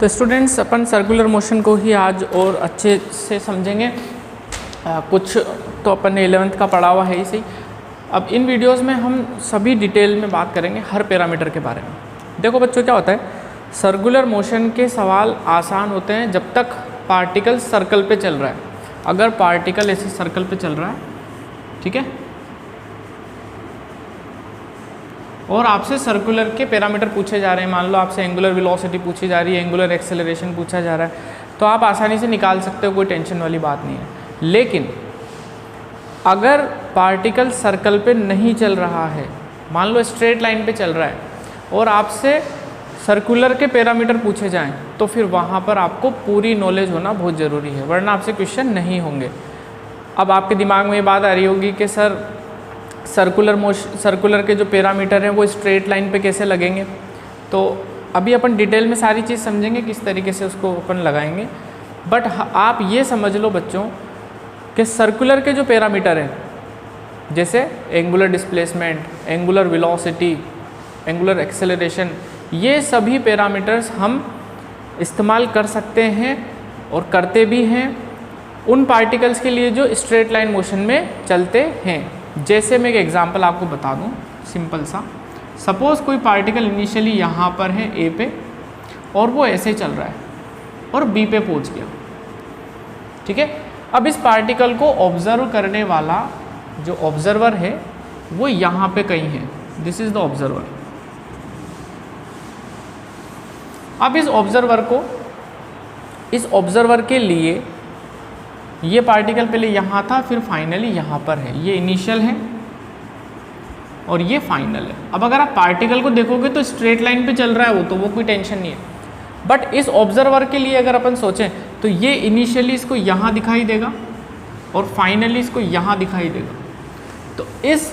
तो स्टूडेंट्स अपन circular motion को ही आज और अच्छे से समझेंगे। कुछ तो अपन ने 11th का पढ़ा हुआ है ही सही। अब इन वीडियोस में हम सभी डिटेल में बात करेंगे हर पैरामीटर के बारे में। देखो बच्चों, क्या होता है, सर्कुलर मोशन के सवाल आसान होते हैं जब तक पार्टिकल सर्कल पे चल रहा है। अगर पार्टिकल ऐसे सर्कल पे चल रहा है, ठीक है, और आपसे सर्कुलर के पैरामीटर पूछे जा रहे हैं, मान लो आपसे एंगुलर वेलोसिटी पूछी जा रही है, एंगुलर एक्सेलरेशन पूछा जा रहा है, तो आप आसानी से निकाल सकते हो, कोई टेंशन वाली बात नहीं है। लेकिन अगर पार्टिकल सर्कल पे नहीं चल रहा है, मान लो स्ट्रेट लाइन पे चल रहा है और आपसे सर्कुलर के पैरामीटर पूछे जाएं, तो फिर वहाँ पर आपको पूरी नॉलेज होना बहुत ज़रूरी है, वरना आपसे क्वेश्चन नहीं होंगे। अब आपके दिमाग में ये बात आ रही होगी कि सर सर्कुलर के जो पैरामीटर हैं वो स्ट्रेट लाइन पे कैसे लगेंगे। तो अभी अपन डिटेल में सारी चीज़ समझेंगे किस तरीके से उसको अपन लगाएंगे। बट आप ये समझ लो बच्चों कि सर्कुलर के जो पैरामीटर हैं, जैसे angular displacement, angular velocity, angular acceleration, ये सभी पैरामीटर्स हम इस्तेमाल कर सकते हैं और करते भी हैं उन पार्टिकल्स के लिए जो स्ट्रेट लाइन मोशन में चलते हैं। जैसे मैं एक एग्जांपल आपको बता दूं सिंपल सा। सपोज़ कोई पार्टिकल इनिशियली यहाँ पर है ए पे और वो ऐसे चल रहा है और बी पे पहुँच गया, ठीक है। अब इस पार्टिकल को ऑब्जर्व करने वाला जो ऑब्जर्वर है वो यहाँ पे कहीं है, दिस इज़ द ऑब्जर्वर। अब इस ऑब्जर्वर के लिए ये पार्टिकल पहले यहाँ था, फिर फाइनली यहाँ पर है। ये इनिशियल है और ये फाइनल है। अब अगर आप पार्टिकल को देखोगे तो स्ट्रेट लाइन पे चल रहा है वो कोई टेंशन नहीं है। बट इस ऑब्जर्वर के लिए अगर अपन सोचें तो ये इनिशियली इसको यहाँ दिखाई देगा और फाइनली इसको यहाँ दिखाई देगा। तो इस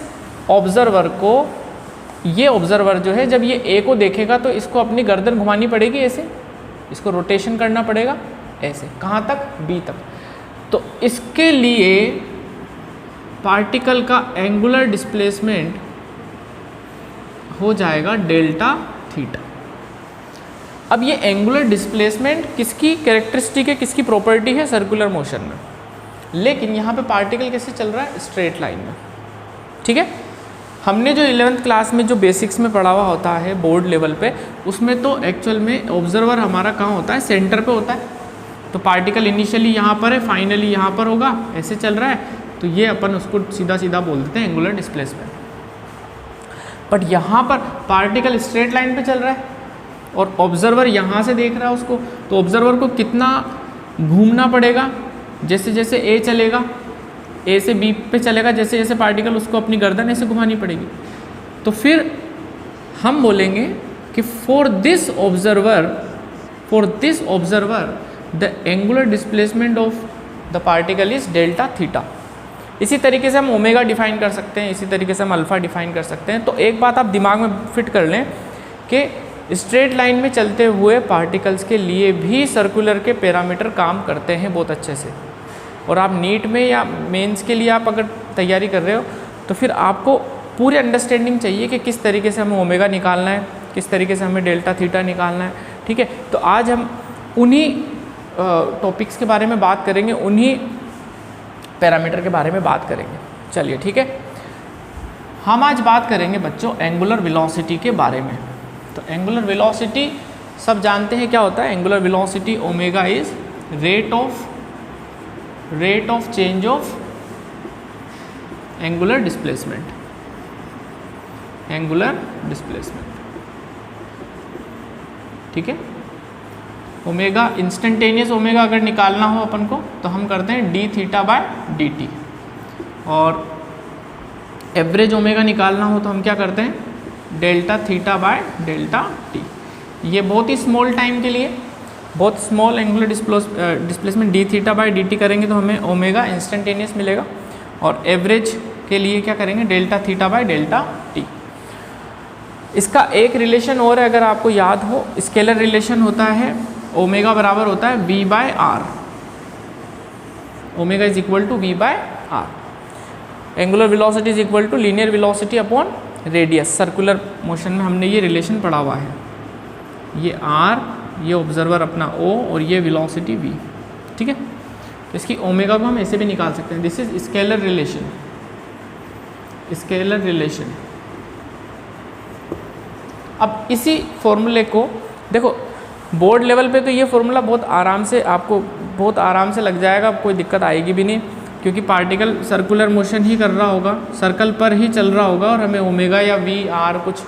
ऑब्जर्वर को, ये ऑब्जर्वर जो है, जब ये ए को देखेगा तो इसको अपनी गर्दन घुमानी पड़ेगी ऐसे, इसको रोटेशन करना पड़ेगा ऐसे, कहाँ तक, बी तक। तो इसके लिए पार्टिकल का एंगुलर डिस्प्लेसमेंट हो जाएगा डेल्टा थीटा। अब ये एंगुलर डिस्प्लेसमेंट किसकी कैरेक्टरिस्टिक है, किसकी प्रॉपर्टी है, सर्कुलर मोशन में। लेकिन यहाँ पे पार्टिकल कैसे चल रहा है, स्ट्रेट लाइन में, ठीक है। हमने जो 11th क्लास में जो बेसिक्स में पढ़ा हुआ होता है बोर्ड लेवल पे, उसमें तो एक्चुअल में ऑब्जर्वर हमारा कहाँ होता है, सेंटर पे होता है। तो पार्टिकल इनिशियली यहाँ पर है, फाइनली यहाँ पर होगा, ऐसे चल रहा है, तो ये अपन उसको सीधा सीधा बोल देते हैं एंगुलर डिस्प्लेसमेंट। बट यहाँ पर पार्टिकल स्ट्रेट लाइन पे चल रहा है और ऑब्जर्वर यहाँ से देख रहा है उसको, तो ऑब्जर्वर को कितना घूमना पड़ेगा, जैसे जैसे ए चलेगा, ए से बी पे चलेगा, जैसे जैसे पार्टिकल, उसको अपनी गर्दन ऐसे घुमानी पड़ेगी। तो फिर हम बोलेंगे कि for this observer the angular displacement of the particle is delta theta. इसी तरीके से हम ओमेगा डिफाइन कर सकते हैं, इसी तरीके से हम अल्फ़ा डिफाइन कर सकते हैं। तो एक बात आप दिमाग में फिट कर लें कि स्ट्रेट लाइन में चलते हुए पार्टिकल्स के लिए भी सर्कुलर के पैरामीटर काम करते हैं बहुत अच्छे से। और आप नीट में या मेंस के लिए आप अगर तैयारी कर रहे हो तो फिर आपको पूरी अंडरस्टैंडिंग चाहिए कि किस तरीके से हमें ओमेगा निकालना है, किस तरीके से हमें डेल्टा थीटा निकालना है, ठीक है। तो आज हम उन्हीं टॉपिक्स के बारे में बात करेंगे, उन्हीं पैरामीटर के बारे में बात करेंगे। चलिए ठीक है, हम आज बात करेंगे बच्चों एंगुलर वेलोसिटी के बारे में। तो एंगुलर वेलोसिटी सब जानते हैं क्या होता है। Angular velocity omega is rate of change of angular displacement, ठीक है। ओमेगा इंस्टेंटेनियस ओमेगा अगर निकालना हो अपन को तो हम करते हैं D theta by D T, और एवरेज ओमेगा निकालना हो तो हम क्या करते हैं, delta theta by delta T. ये बहुत ही स्मॉल टाइम के लिए, बहुत small angular displacement D theta by D T करेंगे तो हमें ओमेगा इंस्टेंटेनियस मिलेगा, और एवरेज के लिए क्या करेंगे, delta theta by delta T. इसका एक रिलेशन और है, अगर आपको याद हो, स्केलर रिलेशन होता है, ओमेगा बराबर होता है v by r, omega is equal to v by r. Angular velocity is equal to linear velocity upon radius. Circular motion में हमने ये रिलेशन पढ़ा हुआ है, ये r ये ऑब्जर्वर अपना O और ये वेलोसिटी V, ठीक है। इसकी ओमेगा को हम ऐसे भी निकाल सकते हैं, this is scalar relation, scalar relation. अब इसी फॉर्मूले को देखो बोर्ड लेवल पे तो ये फॉर्मूला बहुत आराम से आपको बहुत आराम से लग जाएगा, कोई दिक्कत आएगी भी नहीं, क्योंकि पार्टिकल सर्कुलर मोशन ही कर रहा होगा, सर्कल पर ही चल रहा होगा और हमें ओमेगा या वी आर कुछ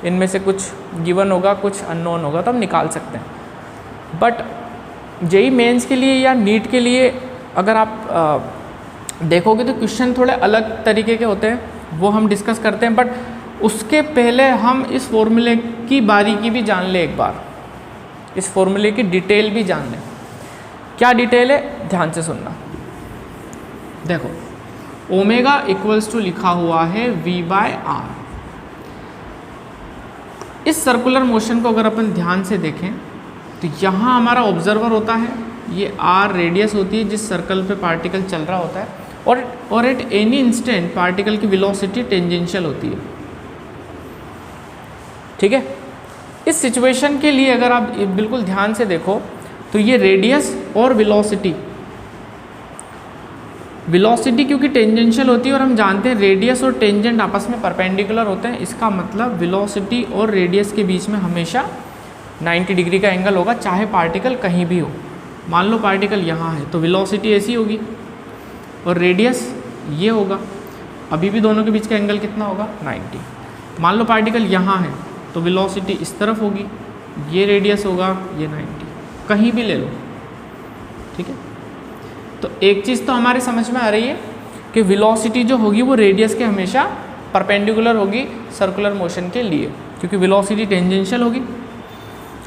इनमें से कुछ गिवन होगा, कुछ अननोन होगा, तो हम निकाल सकते हैं। बट जेई मेंस के लिए या नीट के लिए अगर आप देखोगे तो क्वेश्चन थोड़े अलग तरीके के होते हैं, वो हम डिस्कस करते हैं। बट उसके पहले हम इस फॉर्मूले की बारीकी भी जान लें एक बार, इस फॉर्मूले की डिटेल भी जान लें। क्या डिटेल है, ध्यान से सुनना। देखो ओमेगा इक्वल्स टू लिखा हुआ है V बाय आर। इस सर्कुलर मोशन को अगर अपन ध्यान से देखें तो यहाँ हमारा ऑब्जर्वर होता है, ये आर रेडियस होती है जिस सर्कल पे पार्टिकल चल रहा होता है, और एट एनी इंस्टेंट पार्टिकल की वेलोसिटी टेंजेंशियल होती है, ठीक है। इस सिचुएशन के लिए अगर आप बिल्कुल ध्यान से देखो तो ये रेडियस और वेलोसिटी क्योंकि टेंजेंशियल होती है और हम जानते हैं रेडियस और टेंजेंट आपस में परपेंडिकुलर होते हैं, इसका मतलब वेलोसिटी और रेडियस के बीच में हमेशा 90 डिग्री का एंगल होगा, चाहे पार्टिकल कहीं भी हो। मान लो पार्टिकल यहाँ है तो वेलोसिटी ऐसी होगी और रेडियस ये होगा, अभी भी दोनों के बीच का एंगल कितना होगा, 90। मान लो पार्टिकल यहाँ है तो वेलोसिटी इस तरफ होगी, ये रेडियस होगा, ये 90, कहीं भी ले लो, ठीक है। तो एक चीज़ तो हमारे समझ में आ रही है कि वेलोसिटी जो होगी वो रेडियस के हमेशा परपेंडिकुलर होगी सर्कुलर मोशन के लिए, क्योंकि वेलोसिटी टेंजेंशियल होगी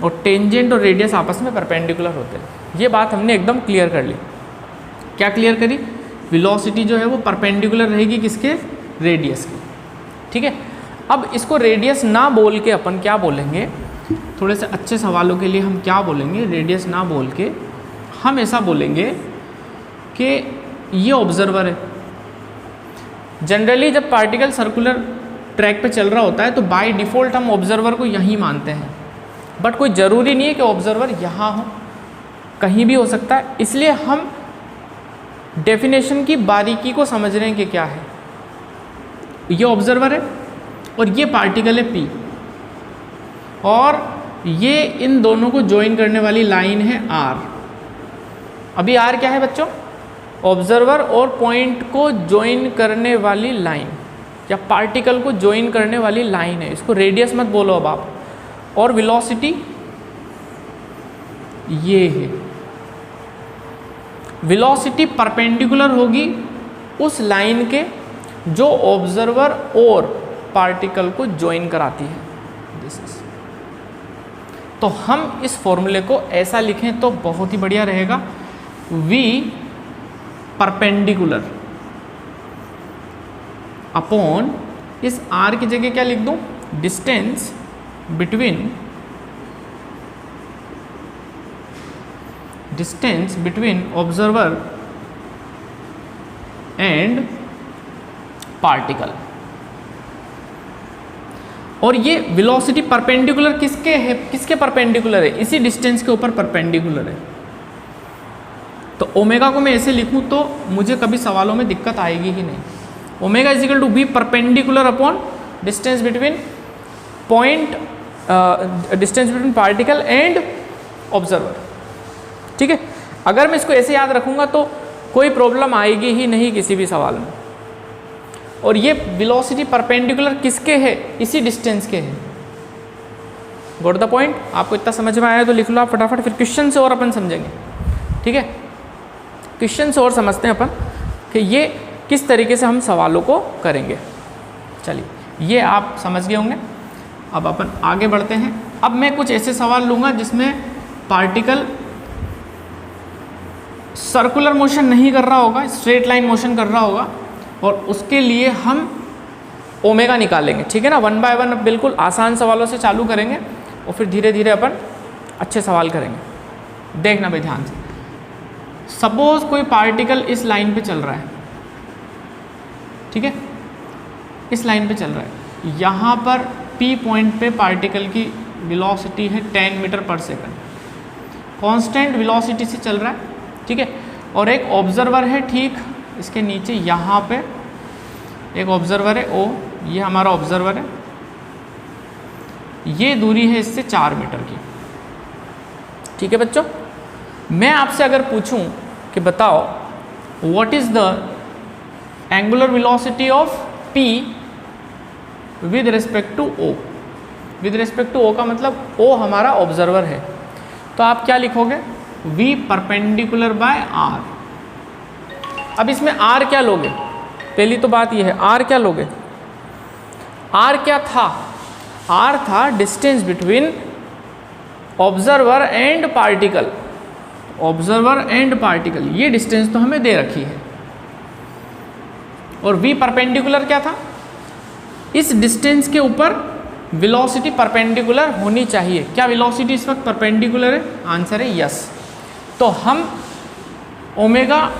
और टेंजेंट और रेडियस आपस में परपेंडिकुलर होते हैं। ये बात हमने एकदम क्लियर कर ली। क्या क्लियर करी, वेलोसिटी जो है वो परपेंडिकुलर रहेगी किसके, रेडियस के, ठीक है। अब इसको रेडियस ना बोल के अपन क्या बोलेंगे, थोड़े से अच्छे सवालों के लिए हम क्या बोलेंगे, रेडियस ना बोल के हम ऐसा बोलेंगे कि ये ऑब्जर्वर है। जनरली जब पार्टिकल सर्कुलर ट्रैक पे चल रहा होता है तो बाय डिफ़ॉल्ट हम ऑब्जर्वर को यहीं मानते हैं, बट कोई ज़रूरी नहीं है कि ऑब्जर्वर यहाँ हो, कहीं भी हो सकता है। इसलिए हम डेफिनेशन की बारीकी को समझ रहे हैं कि क्या है। ये ऑब्जर्वर है और ये पार्टिकल है P, और ये इन दोनों को ज्वाइन करने वाली लाइन है R। अभी R क्या है बच्चों, ऑब्जर्वर और पॉइंट को ज्वाइन करने वाली लाइन या पार्टिकल को ज्वाइन करने वाली लाइन है, इसको रेडियस मत बोलो अब आप। और वेलोसिटी ये है, वेलोसिटी परपेंडिकुलर होगी उस लाइन के जो ऑब्जर्वर और पार्टिकल को ज्वाइन कराती है, दिस इज। तो हम इस फॉर्मूले को ऐसा लिखें तो बहुत ही बढ़िया रहेगा, V परपेंडिकुलर अपॉन, इस R की जगह क्या लिख दूं, distance between observer and particle. और ये वेलोसिटी परपेंडिकुलर किसके है, किसके परपेंडिकुलर है, इसी डिस्टेंस के ऊपर परपेंडिकुलर है। तो ओमेगा को मैं ऐसे लिखूं तो मुझे कभी सवालों में दिक्कत आएगी ही नहीं। Omega is equal to v perpendicular upon distance between point, distance between particle and observer, ठीक है। अगर मैं इसको ऐसे याद रखूंगा तो कोई प्रॉब्लम आएगी ही नहीं किसी भी सवाल में। और ये वेलोसिटी परपेंडिकुलर किसके है, इसी डिस्टेंस के है। गॉट द पॉइंट, आपको इतना समझ में आया तो लिख लो आप फटाफट, फिर क्वेश्चन से और अपन समझेंगे, ठीक है। क्वेश्चन से और समझते हैं अपन कि ये किस तरीके से हम सवालों को करेंगे। चलिए ये आप समझ गए होंगे। अब अपन आगे बढ़ते हैं। अब मैं कुछ ऐसे सवाल लूँगा जिसमें पार्टिकल सर्कुलर मोशन नहीं कर रहा होगा, स्ट्रेट लाइन मोशन कर रहा होगा, और उसके लिए हम ओमेगा निकालेंगे, ठीक है ना। 1 बाय 1 बिल्कुल आसान सवालों से चालू करेंगे और फिर धीरे धीरे अपन अच्छे सवाल करेंगे। देखना भाई ध्यान से। सपोज कोई पार्टिकल इस लाइन पे चल रहा है, ठीक है, इस लाइन पे चल रहा है। यहाँ पर P पॉइंट पे पार्टिकल की वेलोसिटी है 10 मीटर पर सेकंड। कांस्टेंट वेलोसिटी से चल रहा है, ठीक है, और एक ऑब्जर्वर है ठीक इसके नीचे यहाँ पे एक ऑब्जर्वर है ओ, ये हमारा ऑब्जर्वर है, ये दूरी है इससे 4 मीटर की, ठीक है बच्चों। मैं आपसे अगर पूछूं कि बताओ what is the angular velocity of P with respect to O, with respect to O का मतलब O हमारा ऑब्जर्वर है, तो आप क्या लिखोगे, V परपेंडिकुलर बाय R। अब इसमें R क्या लोगे, पहली तो बात यह है R क्या लोगे, R क्या था, R था distance between observer and particle, observer and particle, ये डिस्टेंस तो हमें दे रखी है। और V परपेंडिकुलर क्या था, इस डिस्टेंस के ऊपर वेलोसिटी परपेंडिकुलर होनी चाहिए। क्या वेलोसिटी इस वक्त परपेंडिकुलर है, आंसर है यस। तो हम omega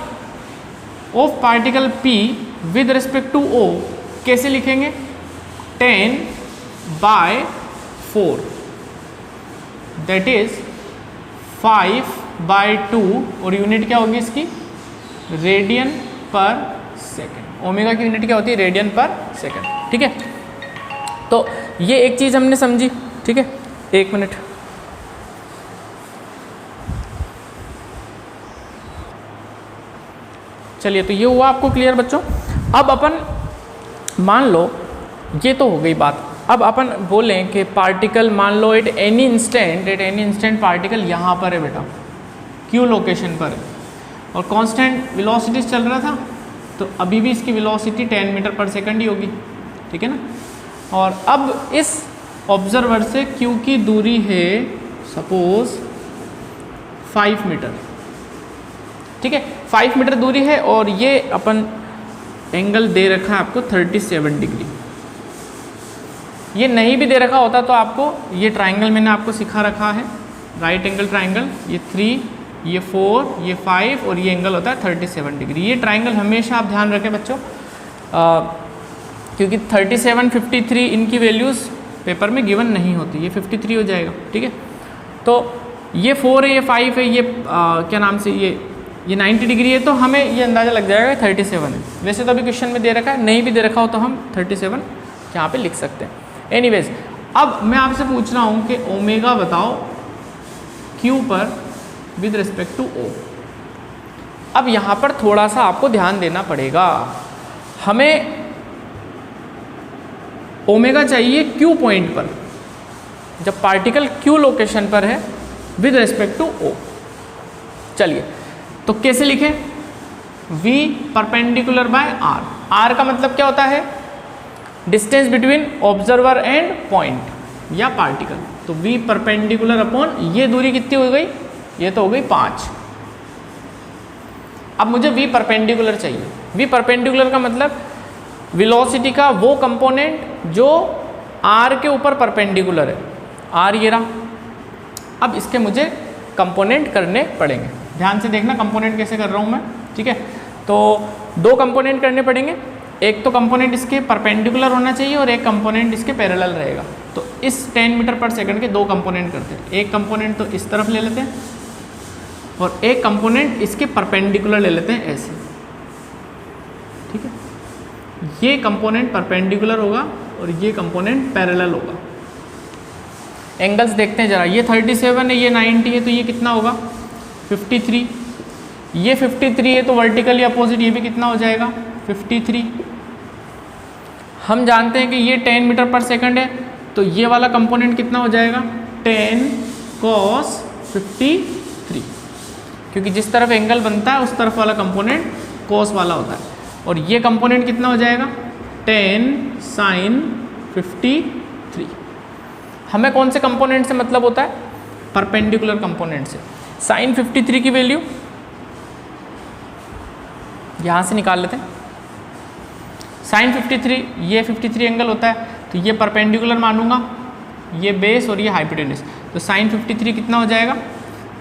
of particle P with respect to O कैसे लिखेंगे, 10/4 दैट इज 5/2 और यूनिट क्या होगी इसकी, रेडियन पर सेकेंड। ओमेगा की यूनिट क्या होती है, रेडियन पर सेकेंड, ठीक है। तो ये एक चीज़ हमने समझी, ठीक है, एक मिनट। चलिए, तो ये हुआ आपको क्लियर बच्चों। अब अपन मान लो ये तो हो गई बात, अब अपन बोलें कि पार्टिकल मान लो एट एनी इंस्टेंट पार्टिकल यहाँ पर है बेटा, Q लोकेशन पर है और कांस्टेंट वेलोसिटी चल रहा था, तो अभी भी इसकी वेलोसिटी 10 मीटर पर सेकंड ही होगी, ठीक है ना। और अब इस ऑब्जर्वर से Q की दूरी है सपोज 5 मीटर, ठीक है, 5 मीटर दूरी है और ये अपन एंगल दे रखा है आपको 37 डिग्री। ये नहीं भी दे रखा होता तो आपको ये ट्राइंगल मैंने आपको सिखा रखा है, राइट एंगल ट्राइंगल, ये 3, ये 4, ये 5 और ये एंगल होता है 37 डिग्री। ये ट्राइंगल हमेशा आप ध्यान रखें बच्चों, क्योंकि 37, 53 इनकी वैल्यूज़ पेपर में गिवन नहीं होती, ये 53 हो जाएगा, ठीक है। तो ये 4 है, ये 5 है, ये क्या नाम से ये 90 डिग्री है, तो हमें ये अंदाज़ा लग जाएगा 37 है। वैसे तो अभी क्वेश्चन में दे रखा है, नहीं भी दे रखा हो तो हम 37 यहाँ पे लिख सकते हैं। एनीवेज, अब मैं आपसे पूछ रहा हूँ कि ओमेगा बताओ Q पर विद रिस्पेक्ट टू O। अब यहाँ पर थोड़ा सा आपको ध्यान देना पड़ेगा, हमें ओमेगा चाहिए Q पॉइंट पर, जब पार्टिकल Q लोकेशन पर है विद रिस्पेक्ट टू O। चलिए, तो कैसे लिखें, V perpendicular by R। R का मतलब क्या होता है, distance between observer and point या पार्टिकल। तो V परपेंडिकुलर अपॉन ये दूरी कितनी हो गई, ये तो हो गई 5। अब मुझे V परपेंडिकुलर चाहिए। V परपेंडिकुलर का मतलब वेलोसिटी का वो कंपोनेंट जो R के ऊपर परपेंडिकुलर है, R ये रहा। अब इसके मुझे कंपोनेंट करने पड़ेंगे, ध्यान से देखना कंपोनेंट कैसे कर रहा हूँ मैं, ठीक है। तो 2 कंपोनेंट करने पड़ेंगे, एक तो कंपोनेंट इसके परपेंडिकुलर होना चाहिए और एक कंपोनेंट इसके पैरेलल रहेगा। तो इस 10 मीटर पर सेकंड के 2 कंपोनेंट करते हैं, एक कंपोनेंट तो इस तरफ ले लेते हैं और एक कंपोनेंट इसके परपेंडिकुलर ले लेते हैं ऐसे, ठीक है। ये कंपोनेंट परपेंडिकुलर होगा और ये कंपोनेंट पैरेलल होगा। एंगल्स देखते हैं जरा, ये 37 है, ये 90 है, तो ये कितना होगा 53। ये 53 है तो वर्टिकली अपोजिट ये भी कितना हो जाएगा 53। हम जानते हैं कि ये 10 मीटर पर सेकंड है, तो ये वाला कंपोनेंट कितना हो जाएगा 10 cos 53, क्योंकि जिस तरफ एंगल बनता है उस तरफ वाला कंपोनेंट cos वाला होता है। और ये कंपोनेंट कितना हो जाएगा 10 sin 53। हमें कौन से कंपोनेंट से मतलब होता है, परपेंडिकुलर कंपोनेंट से। sin 53 की वैल्यू यहाँ से निकाल लेते हैं। sin 53, ये 53 एंगल होता है, तो ये परपेंडिकुलर मानूंगा, ये बेस और ये हाइपोटेन्यूज। तो sin 53 कितना हो जाएगा,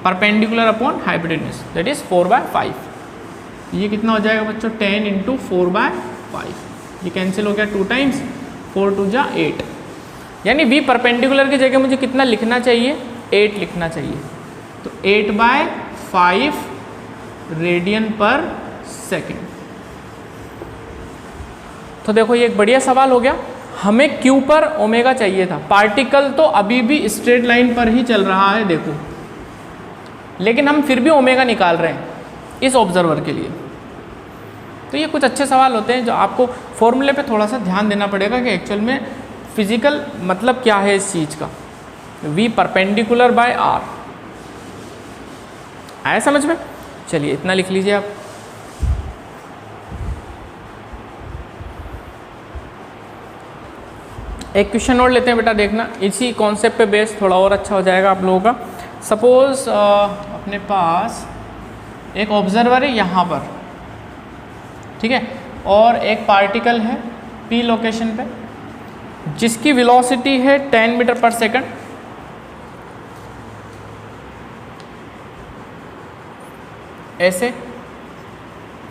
perpendicular upon hypotenuse, that is 4/5। ये कितना हो जाएगा बच्चों 10 × 4/5। ये कैंसिल हो गया 2 टाइम्स, 4 2 जा 8। यानी V परपेंडिकुलर की जगह मुझे कितना लिखना चाहिए 8 लिखना चाहिए, तो 8/5 रेडियन पर सेकेंड। तो देखो ये एक बढ़िया सवाल हो गया। हमें Q पर ओमेगा चाहिए था, पार्टिकल तो अभी भी स्ट्रेट लाइन पर ही चल रहा है देखो, लेकिन हम फिर भी ओमेगा निकाल रहे हैं इस ऑब्जर्वर के लिए। तो ये कुछ अच्छे सवाल होते हैं जो आपको फॉर्मूले पे थोड़ा सा ध्यान देना पड़ेगा कि एक्चुअल में फिजिकल मतलब क्या है इस चीज़ का। V परपेंडिकुलर बाय R, आया समझ में? चलिए इतना लिख लीजिए आप। एक क्वेश्चन और लेते हैं बेटा, देखना इसी कॉन्सेप्ट पे बेस थोड़ा और अच्छा हो जाएगा आप लोगों का। सपोज अपने पास एक ऑब्जर्वर है यहाँ पर, ठीक है, और एक पार्टिकल है P लोकेशन पे जिसकी वेलोसिटी है 10 मीटर पर सेकंड। ऐसे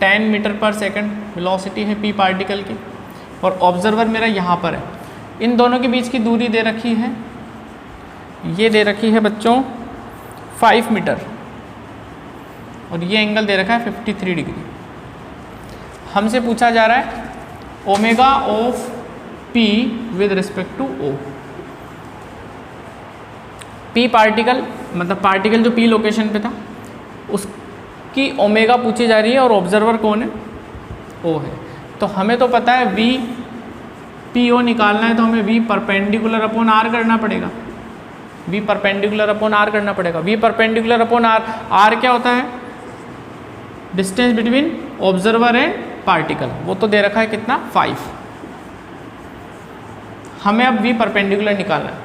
10 मीटर पर सेकंड वेलोसिटी है P पार्टिकल की, और ऑब्जर्वर मेरा यहाँ पर है। इन दोनों के बीच की दूरी दे रखी है, ये दे रखी है बच्चों 5 मीटर, और ये एंगल दे रखा है 53 डिग्री। हमसे पूछा जा रहा है omega of P with respect to O। P particle मतलब पार्टिकल जो P लोकेशन पे था उसकी ओमेगा पूछी जा रही है, और ऑब्जर्वर कौन है? O है। तो हमें तो पता है V PO निकालना है, तो हमें V परपेंडिकुलर अपॉन R करना पड़ेगा। V परपेंडिकुलर अपॉन R करना पड़ेगा। V perpendicular upon R, R क्या होता है? Distance between observer and particle, वो तो दे रखा है कितना? 5। हमें अब V परपेंडिकुलर निकालना है,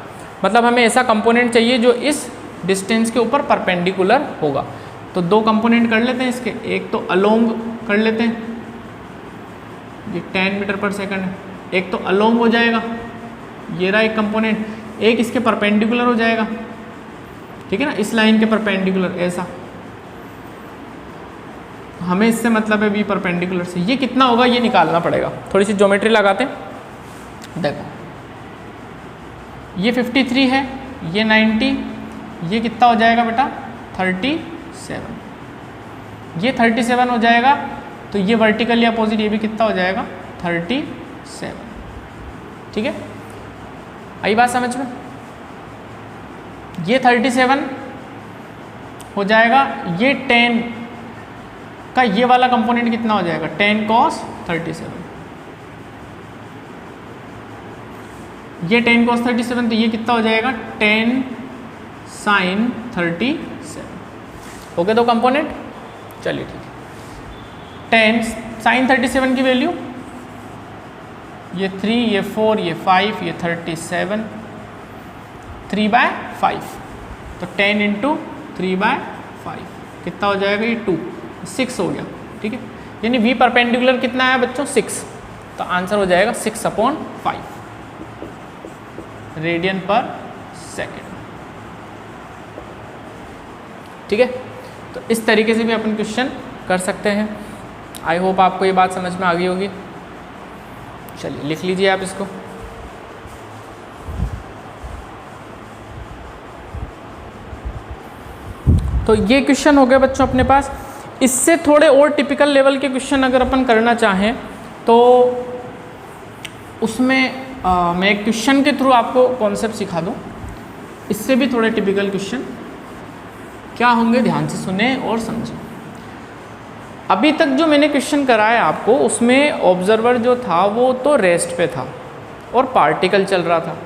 मतलब हमें ऐसा कंपोनेंट चाहिए जो इस डिस्टेंस के ऊपर परपेंडिकुलर होगा। तो दो कंपोनेंट कर लेते हैं इसके, एक तो अलोंग कर लेते हैं, ये 10 मीटर पर सेकंड है, एक तो अलोंग हो जाएगा, ये रहा एक कंपोनेंट, एक इसके परपेंडिकुलर हो जाएगा, ठीक है ना, इस लाइन के परपेंडिकुलर ऐसा। हमें इससे मतलब है V परपेंडिकुलर से ये कितना होगा ये निकालना पड़ेगा। थोड़ी सी ज्योमेट्री लगाते हैं। देखो ये 53 है, ये 90, ये कितना हो जाएगा बेटा? 37। ये 37 हो जाएगा, तो ये वर्टिकली अपोजिट ये भी कितना हो जाएगा? 37। ठीक है, आई बात समझ में? ये 37 हो जाएगा, ये 10 का ये वाला कंपोनेंट कितना हो जाएगा? 10 cos 37। ये 10 cos 37, तो ये कितना हो जाएगा? 10 sin 37। हो गए दो कंपोनेंट? चलिए ठीक है। 10 sin 37 की वैल्यू ये 3, ये 4, ये 5, ये 37, 3/5। तो 10 इंटू 3/5 कितना हो जाएगा? ये 2, 6 हो गया। ठीक है, यानी V परपेंडिकुलर कितना है बच्चों? 6। तो आंसर हो जाएगा 6/5 रेडियन पर सेकेंड। ठीक है, तो इस तरीके से भी अपन क्वेश्चन कर सकते हैं। आई होप आपको ये बात समझ में आ गई होगी। चलिए लिख लीजिए आप इसको। तो ये क्वेश्चन हो गए बच्चों अपने पास। इससे थोड़े और टिपिकल लेवल के क्वेश्चन अगर अपन करना चाहें तो उसमें मैं एक क्वेश्चन के थ्रू आपको कॉन्सेप्ट सिखा दूं। इससे भी थोड़े टिपिकल क्वेश्चन क्या होंगे, ध्यान से सुने और समझें। अभी तक जो मैंने क्वेश्चन कराया आपको उसमें ऑब्जर्वर जो था वो तो रेस्ट पे था और पार्टिकल चल रहा था।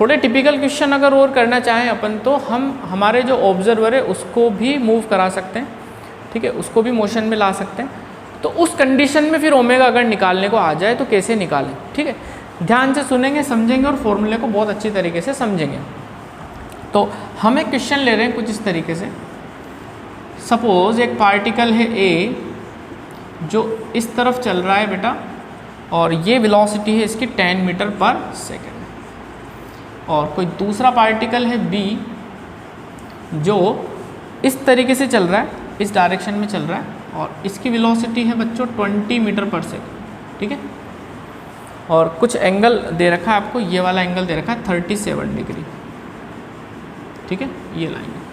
थोड़े टिपिकल क्वेश्चन अगर और करना चाहें अपन तो हम हमारे जो ऑब्जर्वर है उसको भी मूव करा सकते हैं। ठीक है, उसको भी मोशन में ला सकते हैं। तो उस कंडीशन में फिर ओमेगा अगर निकालने को आ जाए तो कैसे निकालें? ठीक है, ध्यान से सुनेंगे, समझेंगे और फॉर्मूले को बहुत अच्छी तरीके से समझेंगे। तो हम एक क्वेश्चन ले रहे हैं कुछ इस तरीके से। सपोज एक पार्टिकल है A जो इस तरफ चल रहा है बेटा, और ये वेलोसिटी है इसकी 10 मीटर पर सेकेंड, और कोई दूसरा पार्टिकल है B जो इस तरीके से चल रहा है, इस डायरेक्शन में चल रहा है, और इसकी वेलोसिटी है बच्चों 20 मीटर पर सेकेंड। ठीक है, और कुछ एंगल दे रखा है आपको, ये वाला एंगल दे रखा है 37 डिग्री। ठीक है, ये लाइन है।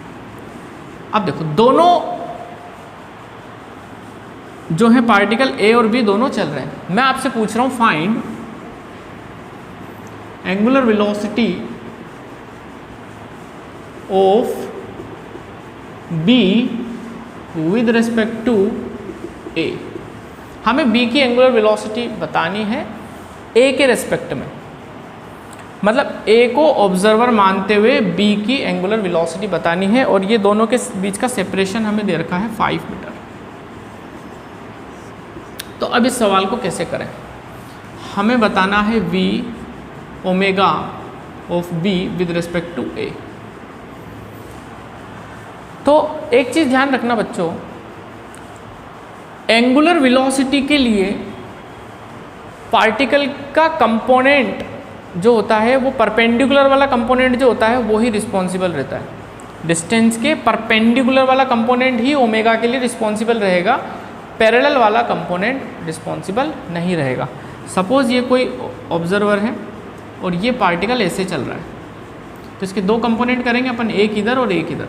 अब देखो दोनों जो है पार्टिकल ए और बी दोनों चल रहे हैं। मैं आपसे पूछ रहा हूं find angular velocity of B with respect to A. हमें बी की एंगुलर वेलोसिटी बतानी है ए के रेस्पेक्ट में, मतलब ए को ऑब्जर्वर मानते हुए बी की एंगुलर वेलोसिटी बतानी है, और ये दोनों के बीच का सेपरेशन हमें दे रखा है 5 मीटर। तो अब इस सवाल को कैसे करें? हमें बताना है v omega of b with respect to a। तो एक चीज़ ध्यान रखना बच्चों, एंगुलर वेलोसिटी के लिए पार्टिकल का कंपोनेंट जो होता है वो परपेंडिकुलर वाला कंपोनेंट जो होता है वो ही रिस्पॉन्सिबल रहता है। डिस्टेंस के परपेंडिकुलर वाला कंपोनेंट ही ओमेगा के लिए रिस्पॉन्सिबल रहेगा, पैरेलल वाला कंपोनेंट रिस्पॉन्सिबल नहीं रहेगा। सपोज ये कोई ऑब्जर्वर है और ये पार्टिकल ऐसे चल रहा है, तो इसके दो कंपोनेंट करेंगे अपन, एक इधर और एक इधर।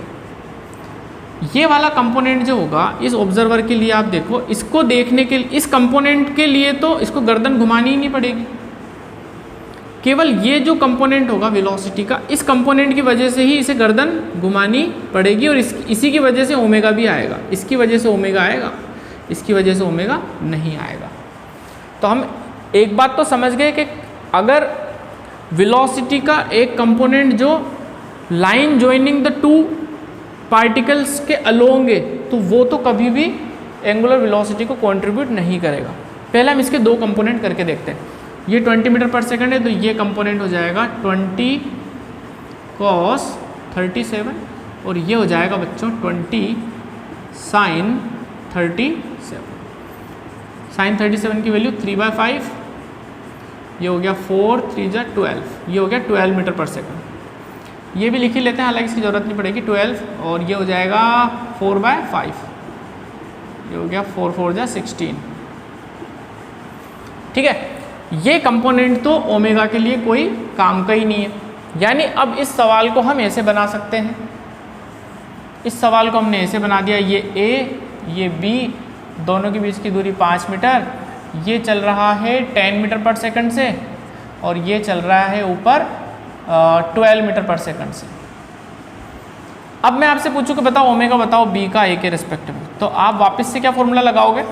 ये वाला कंपोनेंट जो होगा इस ऑब्जर्वर के लिए, आप देखो इसको देखने के लिए, इस कंपोनेंट के लिए तो इसको गर्दन घुमानी ही नहीं पड़ेगी, केवल ये जो कंपोनेंट होगा वेलोसिटी का, इस कंपोनेंट की वजह से ही इसे गर्दन घुमानी पड़ेगी, और इसी की वजह से ओमेगा भी आएगा। इसकी वजह से ओमेगा आएगा, इसकी वजह से ओमेगा नहीं आएगा। तो हम एक बात तो समझ गए कि अगर वेलोसिटी का एक कंपोनेंट जो line joining the two particles के अलोंग है, तो वो तो कभी भी एंगुलर वेलोसिटी को कंट्रीब्यूट नहीं करेगा। पहले हम इसके दो कंपोनेंट करके देखते हैं। ये 20 मीटर पर सेकंड है, तो ये कंपोनेंट हो जाएगा 20 cos 37, और ये हो जाएगा बच्चों 20 sin 37। sin 37 की वैल्यू 3/5, ये हो गया 4 3 जा 12, ये हो गया 12 मीटर पर सेकंड। ये भी लिख ही लेते हैं, हालांकि इसकी ज़रूरत नहीं पड़ेगी। 12 और ये हो जाएगा 4/5, ये हो गया 4 4 जा 16। ठीक है, ये कंपोनेंट तो ओमेगा के लिए कोई काम का ही नहीं है। यानी अब इस सवाल को हम ऐसे बना सकते हैं, इस सवाल को हमने ऐसे बना दिया, ये A ये B, दोनों के बीच की दूरी 5 मीटर, ये चल रहा है 10 मीटर पर सेकंड से, और ये चल रहा है ऊपर 12 मीटर पर सेकंड से। अब मैं आपसे पूछूं कि बताओ ओमेगा बताओ B का A के रिस्पेक्ट में, तो आप वापस से क्या फॉर्मूला लगाओगे?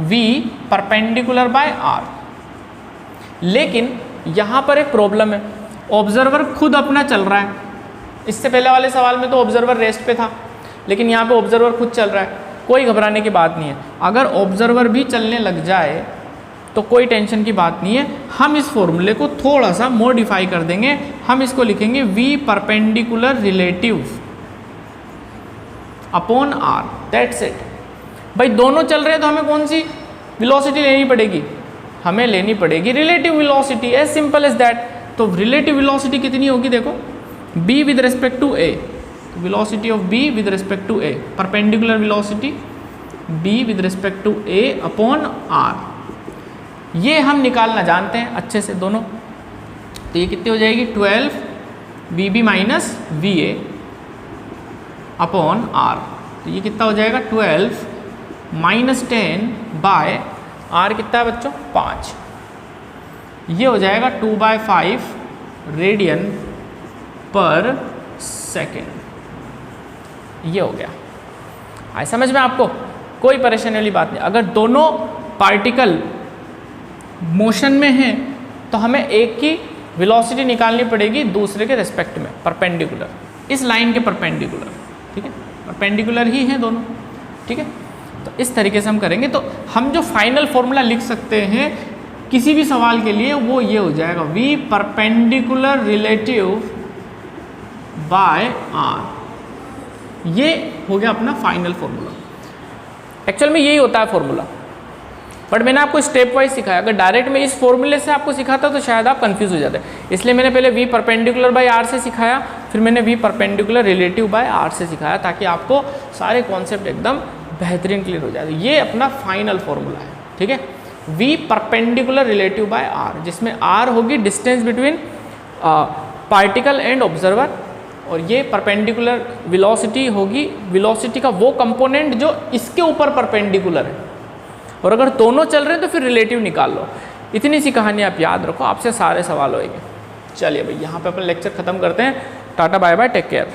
V perpendicular by R। लेकिन यहाँ पर एक प्रॉब्लम है, ऑब्जर्वर खुद अपना चल रहा है। इससे पहले वाले सवाल में तो ऑब्जर्वर रेस्ट पे था, लेकिन यहाँ पे ऑब्जर्वर खुद चल रहा है। कोई घबराने की बात नहीं है, अगर ऑब्जर्वर भी चलने लग जाए तो कोई टेंशन की बात नहीं है। हम इस फॉर्मूले को थोड़ा सा मॉडिफाई कर देंगे, हम इसको लिखेंगे V perpendicular relative upon R, that's it. भाई दोनों चल रहे हैं तो हमें कौन सी वेलोसिटी लेनी पड़ेगी? हमें लेनी पड़ेगी relative velocity, as simple as that. तो रिलेटिव वेलोसिटी कितनी होगी? देखो B with respect to A, velocity of B with respect to A, perpendicular velocity B with respect to A upon R। ये हम निकालना जानते हैं अच्छे से दोनों। तो ये कितनी हो जाएगी? 12 VB minus VA upon R। तो ये कितना हो जाएगा? 12 माइनस 10 बाय R कितना है बच्चों? 5। ये हो जाएगा 2/5 रेडियन पर सेकेंड। ये हो गया। आए समझ में आपको? कोई परेशानी वाली बात नहीं। अगर दोनों पार्टिकल मोशन में हैं तो हमें एक की वेलोसिटी निकालनी पड़ेगी दूसरे के रिस्पेक्ट में, परपेंडिकुलर, इस लाइन के परपेंडिकुलर। ठीक है, परपेंडिकुलर ही हैं दोनों। ठीक है, तो इस तरीके से हम करेंगे। तो हम जो फाइनल फॉर्मूला लिख सकते हैं किसी भी सवाल के लिए वो ये हो जाएगा, V perpendicular relative by R। ये हो गया अपना फाइनल फॉर्मूला। एक्चुअल में यही होता है फॉर्मूला, बट मैंने आपको स्टेप वाइज सिखाया। अगर डायरेक्ट में इस फॉर्मूले से आपको सिखाता तो शायद आप कंफ्यूज हो जाते, इसलिए मैंने पहले V परपेंडिकुलर बाय R से सिखाया, फिर मैंने V perpendicular relative by R से सिखाया, ताकि आपको सारे कॉन्सेप्ट एकदम बेहतरीन क्लियर हो जाए। ये अपना फाइनल फॉर्मूला है। ठीक है, V perpendicular relative by R, जिसमें R होगी distance between particle and observer, और ये परपेंडिकुलर वेलोसिटी होगी, वेलोसिटी का वो कंपोनेंट जो इसके ऊपर परपेंडिकुलर है, और अगर दोनों चल रहे हैं तो फिर रिलेटिव निकाल लो। इतनी सी कहानी आप याद रखो, आपसे सारे सवाल होंगे। चलिए भाई यहाँ पे अपन लेक्चर ख़त्म करते हैं। Tata bye bye, take care.